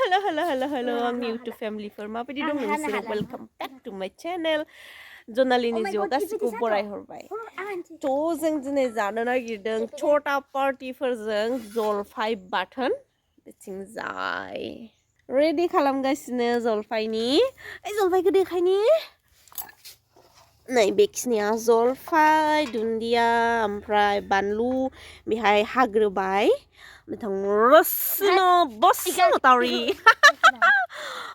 Hello आंनि YouTube फेमिलिफोर माबायदि दं नोंसोरो वेलकाम बेक टु माय चेनेल जनालिनि जिउआव गासिखौबो बरायहरबाय थ' जों दिनै जानो नागिरदों छोटा पार्टिफोरजों जलफाइ बाथोन बिथिंजाय रेडि खालामगासिनो जलफाइनि जलफाइखौ देखायनि नै बेखिनिया जलफाइ दुन्दिया ओमफ्राय बानलु बेहाय हाग्रोबाय बिथां रसनो बसुमतारी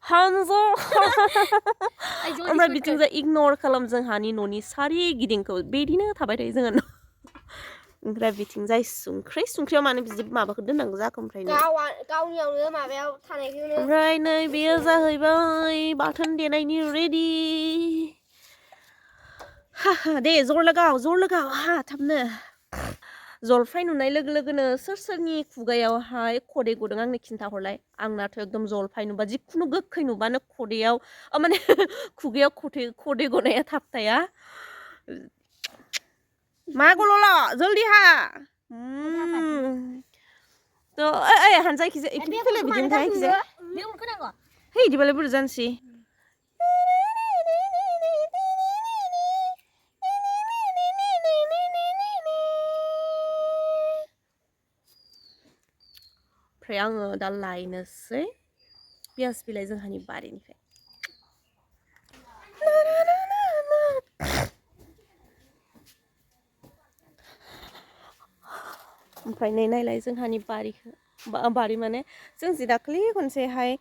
हानजो ओमफ्राय बिथिंजाय इगनर खालाम जोंहानि न'नि सारिगिदिंखौ बिदिनो थाबाय थायो जोङो ओमफ्राय बिथिंजाय संख्रियाव मानो बिदि माबाखौ दोननांगौ जाखो ओमफ्राय गावनियावनो माबायाव थानायखौनो ओमफ्राय नै बेयो जाहैबाय बाथोन देनायनि रेडि दे जर लगाव हा थाबनो जलफाइ नुनाय लोगो लोगोनो सोरनि खुगायावहाय खदै गदों आंनो खिन्थाहरलाय आंनाथ' एकदम जलफाइ नुबा जिखुनु गोखै नुबानो खदैयाव माने खुगायाव खदै गनाया थाबथाया मा गल'ल' जल्दि हा थ' ओइ हानजायखिजाय फैलाय बिदिनो थायखिजाय है इदिबालाय बोरै जानोसै ओमफ्राय आङो दा लायनोसै पियास बिलाइ जोंहानि बारिनिफ्राय ओमफ्राय नै नायलाय जोंहानि बारिखौ बारि माने जों जि दाखालि खनसेहाय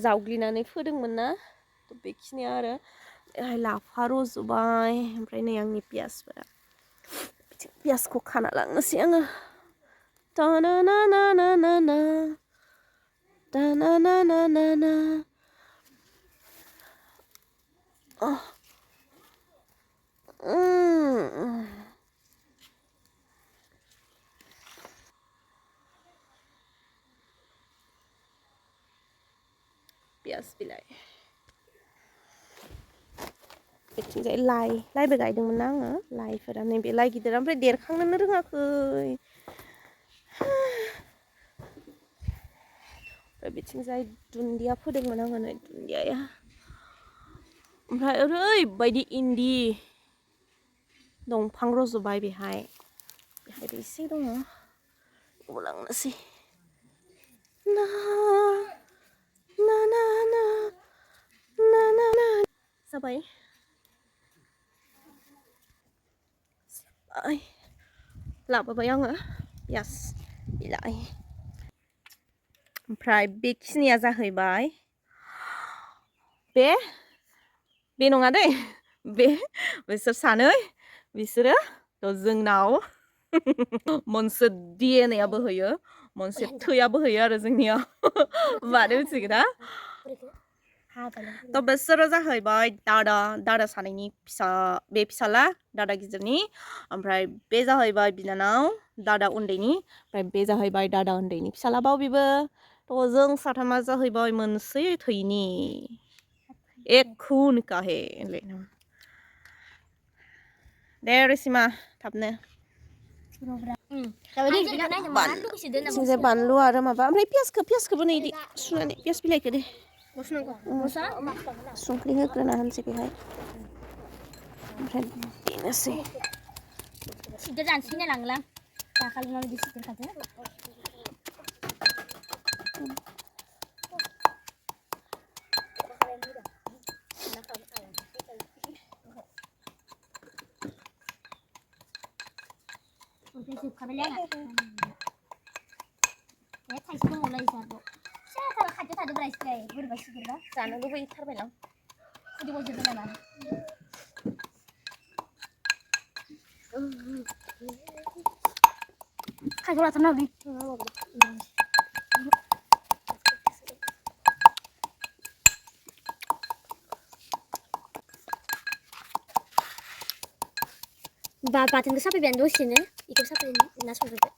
जावग्लिनानै फोदोंमोन ना बेखिनिया आरो बेहाय लाफा रज'बाय ओमफ्राय नै आंनि पियासफोरा पियासखौ खाना लांनोसै आङो Ta-na-na-na-na-na-na Ta-na-na-na-na-na पियास बिलाइ बिथिंजाय लाइबो गायदोंमोन ना आङो लाइफोरा नैबे लाइ गिदिरा ओमफ्राय देरखांनोनो रोङाखै ओमफ्राय बिथिंजाय दुन्दिया फोदोंमोन आङो नै दुन्दियाया ओमफ्राय ओरैबायदि इन्दि दंफां रज'बाय बेहायबो एसे दङ बेखौबो लांनोसै ना ना ना ना ना ना ना जाबाय लाबोबाय आङो पियास बिलाइ ओमफ्राय बेखिनिया जाहैबाय बे नङा दै बिसोर सानै बिसोरो जोंनाव मोनसे DNAयाबो होयो मोनसे थैयाबो होयो आरो जोंनियाव मानो मिथिगोन ना थ' बिसोरो जाहैबाय दादा सानैनि फिसाला दादा गिदिरनि ओमफ्राय बे जाहैबाय बिनानाव दादा उन्दैनि ओमफ्राय बे जाहैबाय दादा उन्दैनि फिसालाबाव बेबो थ' जों साथामा जाहैबाय मोनसे थैनि एक खून का है दे रिसिमा थाबनो बानलु आरो माबा ओमफ्राय पियासखौबो नै इदि सुनानै पियास बिलाइखौ दे संख्रि होग्रोना होनोसै बेहाय ओमफ्राय बेनोसै सिद्दा जानोसै लांलां दाखालि माबायदि सिद्दा खादो जानो लुबैथारबायलां बाथोनखौ साफायबायानो दसेनो बेखौ साफायनो ना संजोब्बाय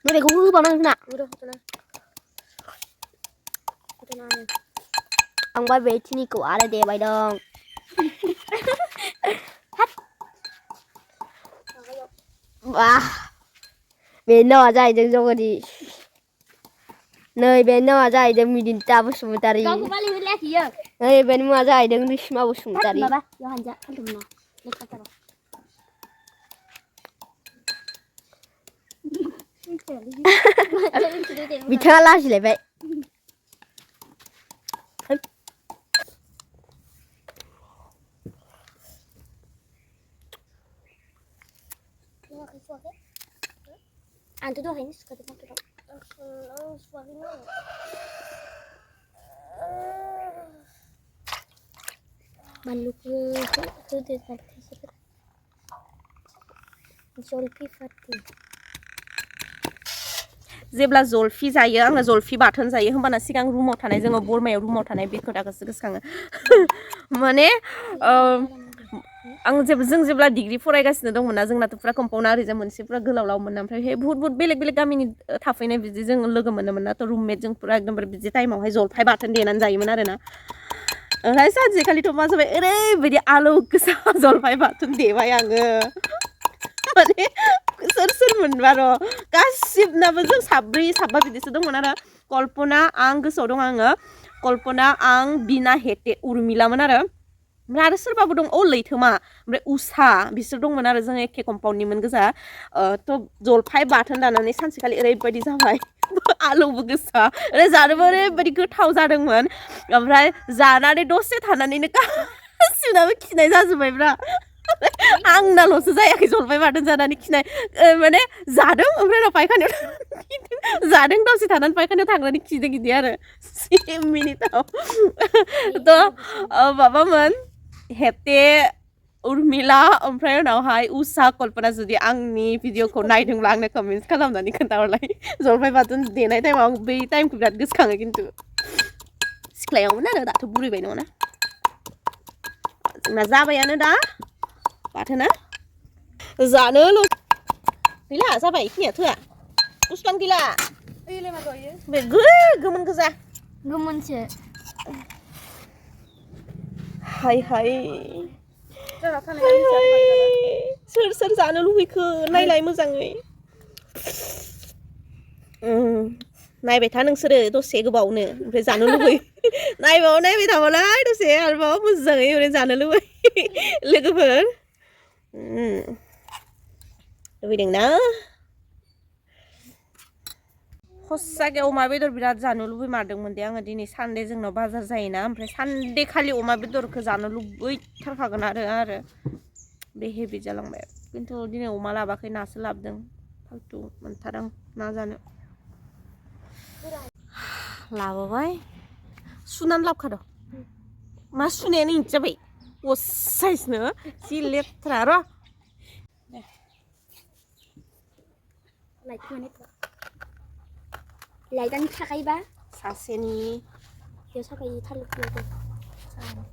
बेखौ होबावनांगौ ना आंबा बे खिनिखौ आरो देबाय दं वाह बेनो जाहैदों जगदि Nơi bên nó ra được mình ta Bosumutari. Kau kembali lagi ya. Nơi bên nó ra được Rishma Bosumutari. Baba, Johan ja, kan dum na. Lekat taro. Bicara lah sih lebih. Antu tuh ini suka tuh. Malu ke tuh deh nanti sih. Jolpai Bathwn. जेब्ला जलफि जायो आङो जलफि बाथोन जायो होमबाना सिगां रुमाव थानाय जोङो बरमायाव रुमाव थानाय बे खोथाखौसो गोसोखाङो माने आं जों जेब्ला डिग्री फरायगासिनो दंमोन ना जोंनाथ' पुरा कम्पाउन्डआ ओरैजा मोनसे पुरा गोलावलावमोन ओमफ्राय बहुत बेलेग बेलेग गामिनि थाफैनाय बिदि जों लोगो मोनोमोन ना थ' रुममेट जों पुरा एकदमबारे बिदि टाइमावहाय जलफाय बाथोन देनानै जायोमोन आरोना ओमफ्राय सानसेखालिथ' मा जाबाय ओरैबायदि आलौ गोसा जलफाय बाथोन देबाय आङो माने सोर मोनबा र' गासिबनाबो जों साब्रै साबा बिदिसो दंमोन आरो कल्पना आं गोसोआव दं आङो कल्पना आं बिना हेटे उर्मिलामोन आरो ओमफ्राय आरो सोरबाबो दं अ लैथोमा ओमफ्राय उषा बिसोर दंमोन आरो जों एखे कम्पाउन्डनिमोन गोजा थ' जलफाय बाथोन दानानै सानसेखालि ओरैबायदि जाबाय आलौबो गोसा ओरै जानोबो ओरैबायदि गोथाव जादोंमोन ओमफ्राय जानानै दसे थानानैनो गासिबनाबो खिनाय जाजोब्बायब्रा आंनाल'सो जायाखै जलफाय बाथोन जानानै खिनाय माने जादों ओमफ्राय उनाव पायखानायाव जादों दसे थानानै पायखानायाव थांनानै खिदों गिदि आरो 1 मिनिटाव थ' माबामोन हेटे उर्मिला ओमफ्राय उनावहाय उषा कल्पना जुदि आंनि भिडिअखौ नायदोंब्ला आंनो कमेन्ट्स खालामनानै खोन्थाहरलाय जलफाय बाथोन देनाय टाइमाव आं बै टाइमखौ बिराद गोसोखाङो खिन्थु सिख्लायावमोन आरो दाथ' बुरैबाय नङाना जोंना जाबायानो दा बाथोना जानोल' गैला जाबाय खिनिया थोआ बुस्थुआनो गैला बे गोमोन गोजा गोमोनसो हाय हाय सोर जानो लुबैखो नायलाय मोजाङै नायबाय था नोंसोरो दसे गोबावनो ओमफ्राय जानो लुबै नायबाय थाबालाय दसे आरोबाव मोजाङै ओमफ्राय जानो लुबै लोगोफोर लुबैदोंना हस्साके अमा बेदर बिराद जानो लुबैमारदोंमोन दे आङो दिनै सानडे जोंनाव बाजार जायोना ओमफ्राय सानडे खालि अमा बेदरखौ जानो लुबैथारखागोन आरो बे हेबि जालांबाय खिन्थु दिनै अमा लाबाखै नासो लाबोदों फालतु मोनथारां ना जानो लाबोबाय सुनानै लाबोखादों मा सुनायानो इदि जाबाय असाइसनो जि लेथ्रा र' लाइटआनो थाखायोबा सासेनि बेयाव साफायै थालिर बिलाइखौ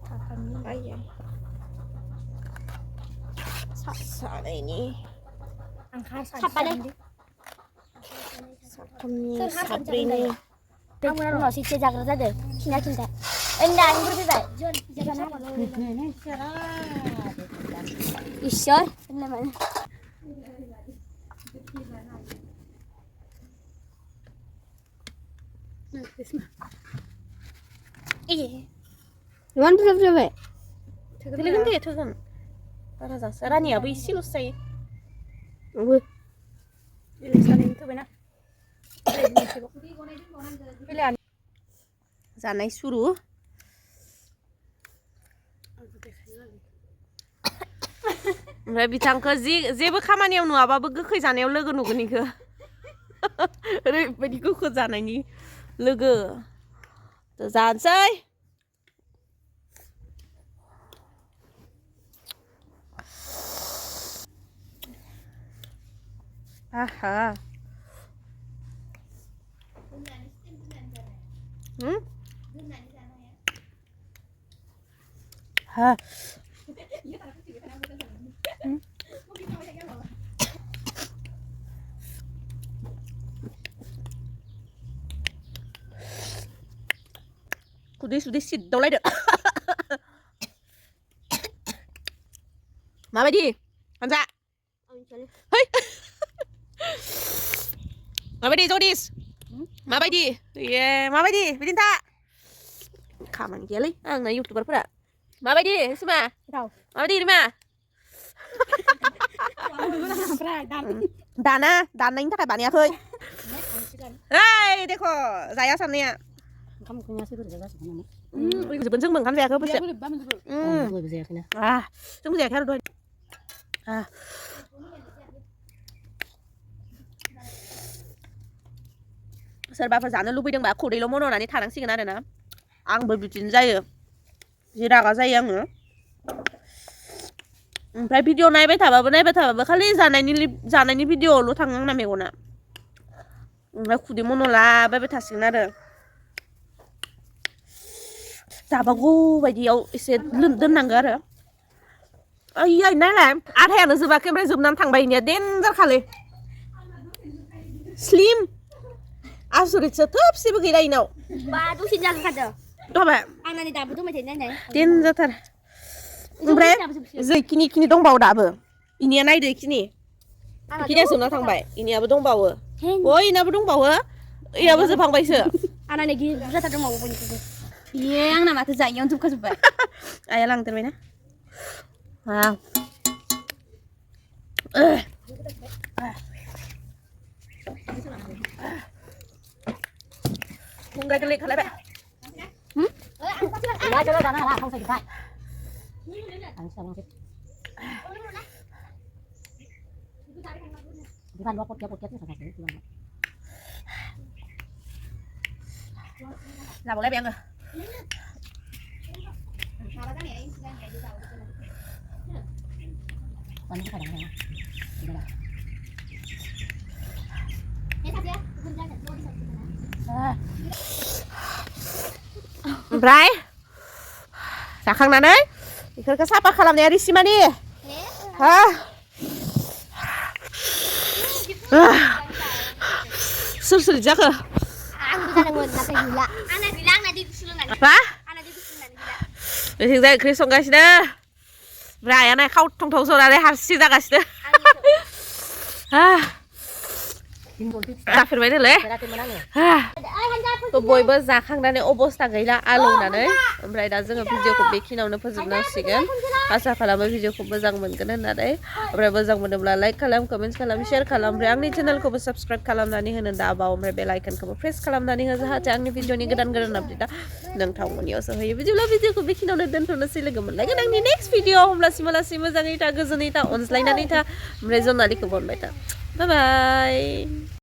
थाखानि बायो सानैनि साफादों साथामनि साब्रैनि उनावसो एसे जाग्रा जादों खिना खिन्था ओन्दा आंबो फैबाय इसोर होनलाय माने Luan berapa? थोगोन दे थोगोन बारा जासो रानियाबो इसेल'सो जायो जानाय सुरु ओमफ्राय बिथांखौ जेबो खामानियाव नुवाबाबो गोखै जानायाव लोगो नुगोन इखो ओरैबायदि गोखै जानायनि लोगो जानोसै आहा हा खुदै सुदै सिद्दावलायदो माबायदि हानजा है माबायदि जदिस माबायदि ये माबायदि बिदिन्था खामानि गैयालै आंना इउटुबारफोरा माबायदि सिमा माबायदि रिमा दाना दाननायनि थाखाय बानायाखै ओइ देख' जाया साननाया जोंबो ओंखाम जायाखै बोसो जोंबो जायाखै आरो दहाय सोरबाफोर जानो लुबैदोंबा खुदैल' मन'नानै थानांसिगोन आरोना आंबो बिदिनो जायो जि रागा जायो आङो ओमफ्राय भिडिअ नायबाय थाबाबो खालि जानायनि भिडिअल' थाङो आंना मेगना ओमफ्राय खुदै मन'लाबायबाय थासिगोन आरो जाबागौ बायदियाव एसे दोननांगौ आरो ओइ नायलाय आधायानो जोबाखै ओमफ्राय जोबनानै थांबाय इनिया देन्जार खालै स्लिम आसुरितसो थोबसेबो गैला इनाव दसे जाखादो दबाय आंनानै दाबो दंबाय थायो नायनाय देन्जारथार ओमफ्राय इखिनि दंबावो दाबो इनिया नायदो इखिनिया जोबना थांबाय इनियाबो दंबावो ओइ इनाबो दंबावो इयाबो जोबहांबायसो आंनानै बुरजाथार दंबावो बयनिख्रुइबो ये आंना माथो जायियावनो जोबखाजोब्बाय आइया लांदेरबायना खुमब्रा गोरलै खालायबाय लाबावलायबाय आङो ओमफ्राय जाखांनानै बेफोरखौ साफा खालामनाया रिसिमानि सोर सोर जाखो आंबो जादोंमोन नाथाय गैला आंना दै गुसु लोंनानै मा आंना दै गुसु लोंनानै गैला बेथिंजाय ओंख्रि संगासिनो ओमफ्राय आइयानो खाव थंथाव जनानै हारसिं जागासिनो जाफेरबायनोलै बयबो जाखांनानै अबस्था गैला आलौनानै ओमफ्राय दा जोङो भिडिअखौ बेखिनियावनो फोजोबनांसिगोन आसा खालामो भिडिअखौ मोजां मोनगोन होननानै ओमफ्राय मोजां मोनोब्ला लाइक खालाम कमेन्ट खालाम शेयार खालाम ओमफ्राय आंनि चेनेलखौबो साबस्क्राइब खालामनानै होनो दाबाव ओमफ्राय बेल आइकनखौबो प्रेस खालामनानै हो जाहाथे आंनि भिडिअनि गोदान अपडेटआ नोंथांमोननियाव सहैयो बिदिब्ला भिडिअखौ बेखिनियावनो दोनथ'नोसै लोगो मोनलायगोन आंनि नेक्स्ट भिडिअ होमब्लासिम मोजाङै था गोजोनै था अनज्लायनानै था ओमफ्राय जनालिखौ अनबाय था बाय बाय